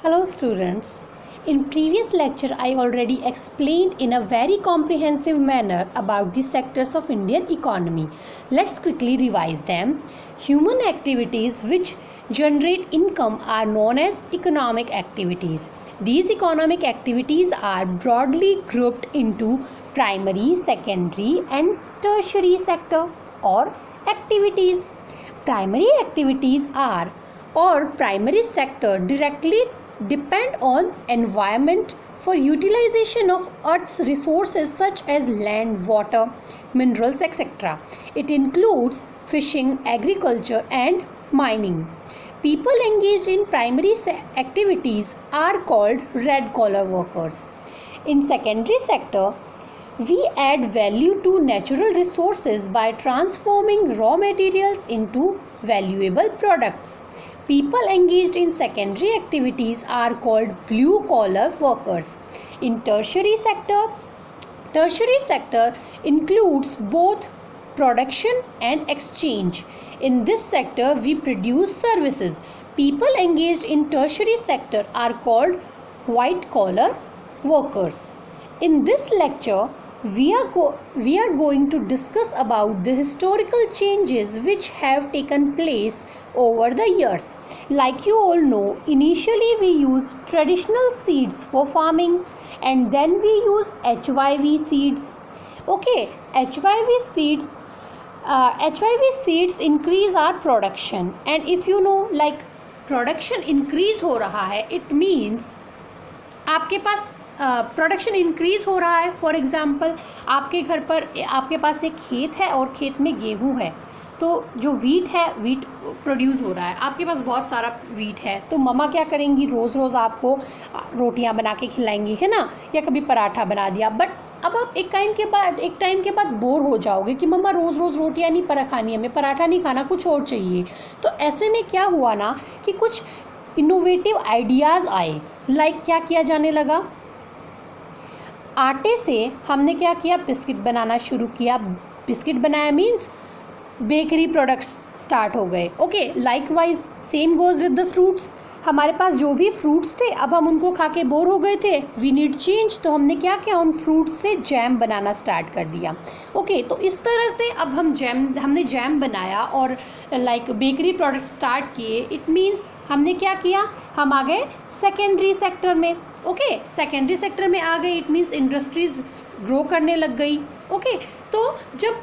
Hello students. In previous lecture I already explained in a very comprehensive manner about the sectors of Indian economy. Let's quickly revise them. Human activities which generate income are known as economic activities. These economic activities are broadly grouped into primary, secondary and tertiary sector or activities. Primary activities are or primary sector directly depend on environment for utilization of earth's resources such as land, water, minerals, etc. It includes fishing, agriculture and mining. People engaged in primary activities are called red collar workers. In secondary sector, we add value to natural resources by transforming raw materials into valuable products. People engaged in secondary activities are called blue collar workers. In tertiary sector includes both production and exchange. In this sector, we produce services. People engaged in tertiary sector are called white collar workers. In this lecture, we are going to discuss about the historical changes which have taken place over the years. Like you all know, initially we used traditional seeds for farming and then we use HYV seeds. Okay, HYV seeds increase our production, and if you know like production increase हो रहा है, it means आपके पास production increase हो रहा है. For example आपके घर पर आपके पास एक खेत है और खेत में गेहूं है, तो जो वीट है वीट प्रोड्यूस हो रहा है. आपके पास बहुत सारा वीट है, तो मम्मा क्या करेंगी, रोज़ रोज़ आपको रोटियां बना के खिलाएंगी, है ना, या कभी पराठा बना दिया. बट अब आप एक टाइम के बाद बोर हो जाओगे कि मम्मा रोज़ रोज़ रोटियां नहीं खानी, हमें पराठा नहीं खाना, कुछ और चाहिए. तो ऐसे में क्या हुआ ना कि कुछ इनोवेटिव आइडियाज़ आए. लाइक क्या किया जाने लगा, आटे से हमने क्या किया, बिस्किट बनाना शुरू किया. बिस्किट बनाया मीन्स बेकरी प्रोडक्ट्स स्टार्ट हो गए. Okay, likewise same goes with the fruits. हमारे पास जो भी फ्रूट्स थे अब हम उनको खा के बोर हो गए थे, वी नीड चेंज. तो हमने क्या किया, उन फ्रूट्स से जैम बनाना स्टार्ट कर दिया. ओके, तो इस तरह से अब हमने जैम बनाया और लाइक बेकरी प्रोडक्ट्स स्टार्ट किए. इट मीन्स हमने क्या किया, हम आ गए सेकेंडरी सेक्टर में. ओके, सेकेंडरी सेक्टर में आ गए, इट मीन्स इंडस्ट्रीज ग्रो करने लग गई. ओके, तो जब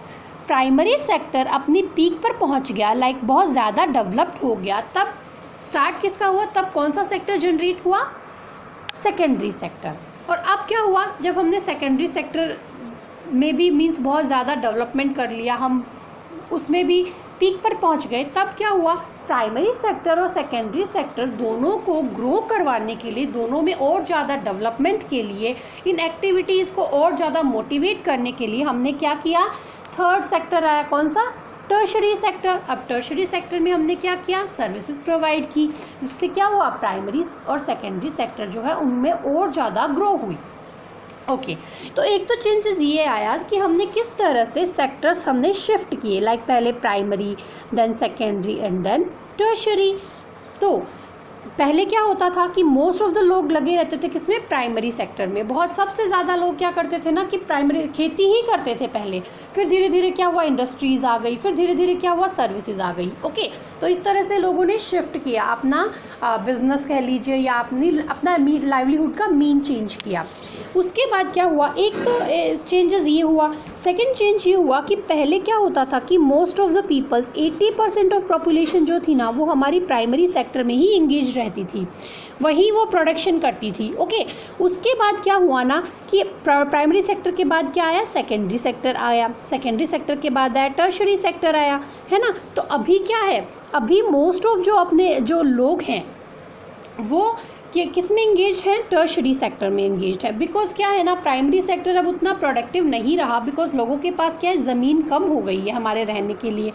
प्राइमरी सेक्टर अपनी पीक पर पहुंच गया, लाइक बहुत ज़्यादा डेवलप्ड हो गया, तब स्टार्ट किसका हुआ, तब कौन सा सेक्टर जनरेट हुआ, सेकेंडरी सेक्टर. और अब क्या हुआ, जब हमने सेकेंडरी सेक्टर में भी मीन्स बहुत ज़्यादा डेवलपमेंट कर लिया, हम उसमें भी पीक पर पहुंच गए, तब क्या हुआ, प्राइमरी सेक्टर और सेकेंडरी सेक्टर दोनों को ग्रो करवाने के लिए, दोनों में और ज़्यादा डेवलपमेंट के लिए, इन एक्टिविटीज़ को और ज़्यादा मोटिवेट करने के लिए हमने क्या किया, थर्ड सेक्टर आया. कौन सा, टर्शरी सेक्टर. अब टर्शरी सेक्टर में हमने क्या किया, सर्विसेज प्रोवाइड की, जिससे क्या हुआ, प्राइमरी और सेकेंडरी सेक्टर जो है उनमें और ज़्यादा ग्रो हुई. ओके, तो एक तो चेंजेस ये आया कि हमने किस तरह से सेक्टर्स हमने शिफ्ट किए, लाइक पहले primary, then secondary and then tertiary. तो पहले क्या होता था कि मोस्ट ऑफ द लोग लगे रहते थे किसमें, प्राइमरी सेक्टर में. बहुत सबसे ज़्यादा लोग क्या करते थे ना कि प्राइमरी खेती ही करते थे पहले. फिर धीरे धीरे क्या हुआ, इंडस्ट्रीज़ आ गई, फिर धीरे धीरे क्या हुआ, सर्विसेज आ गई. ओके, तो इस तरह से लोगों ने शिफ्ट किया, अपना बिजनेस कह लीजिए या अपना लाइवलीहुड का मीन चेंज किया. उसके बाद क्या हुआ, एक तो चेंजेस ये हुआ. सेकेंड चेंज ये हुआ कि पहले क्या होता था कि most of the peoples 80% of population जो थी ना वो हमारी प्राइमरी सेक्टर में ही इंगेज रहती थी, वही वो प्रोडक्शन करती थी. ओके, उसके बाद क्या हुआ ना कि प्राइमरी सेक्टर के बाद क्या आया, सेकेंडरी सेक्टर आया, सेकेंडरी सेक्टर के बाद आया टर्शरी सेक्टर आया, है ना. तो अभी क्या है, अभी मोस्ट ऑफ जो लोग हैं वो किस में इंगेज है, टर्शरी सेक्टर में इंगेज है. बिकॉज क्या है ना, प्राइमरी सेक्टर अब उतना प्रोडक्टिव नहीं रहा, बिकॉज लोगों के पास क्या है, ज़मीन कम हो गई है हमारे रहने के लिए.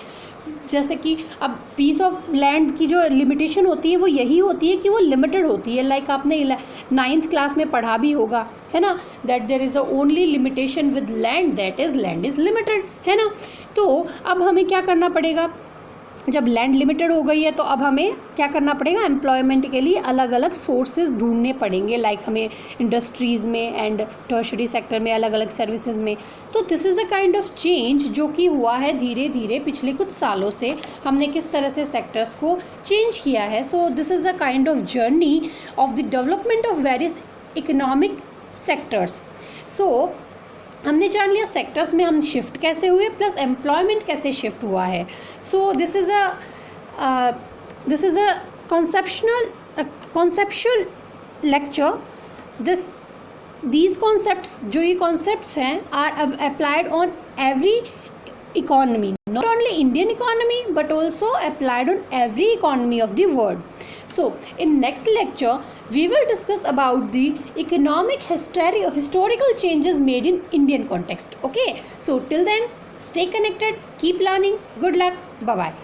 जैसे कि अब पीस ऑफ लैंड की जो लिमिटेशन होती है वो यही होती है कि वो लिमिटेड होती है. लाइक आपने 9th क्लास में पढ़ा भी होगा, है ना, that there is a only limitation with land, that is land is limited, है ना. तो अब हमें क्या करना पड़ेगा, जब लैंड लिमिटेड हो गई है तो अब हमें क्या करना पड़ेगा, एम्प्लॉयमेंट के लिए अलग अलग सोर्सेज ढूंढने पड़ेंगे, लाइक हमें इंडस्ट्रीज़ में एंड टर्शरी सेक्टर में, अलग अलग सर्विसेज में। तो this is a kind of change जो कि हुआ है धीरे धीरे पिछले कुछ सालों से, हमने किस तरह से सेक्टर्स को चेंज किया है। So this is a kind of journey of the development of various economic sectors. So हमने जान लिया सेक्टर्स में हम शिफ्ट कैसे हुए, प्लस एम्प्लॉयमेंट कैसे शिफ्ट हुआ है। So this is a conceptual lecture. These concepts, जो ये कॉन्सेप्ट्स हैं, are applied on every economy, not only Indian economy but also applied on every economy of the world. So in next lecture we will discuss about the economic historical changes made in Indian context. Okay, so till then stay connected, keep learning, good luck, bye bye.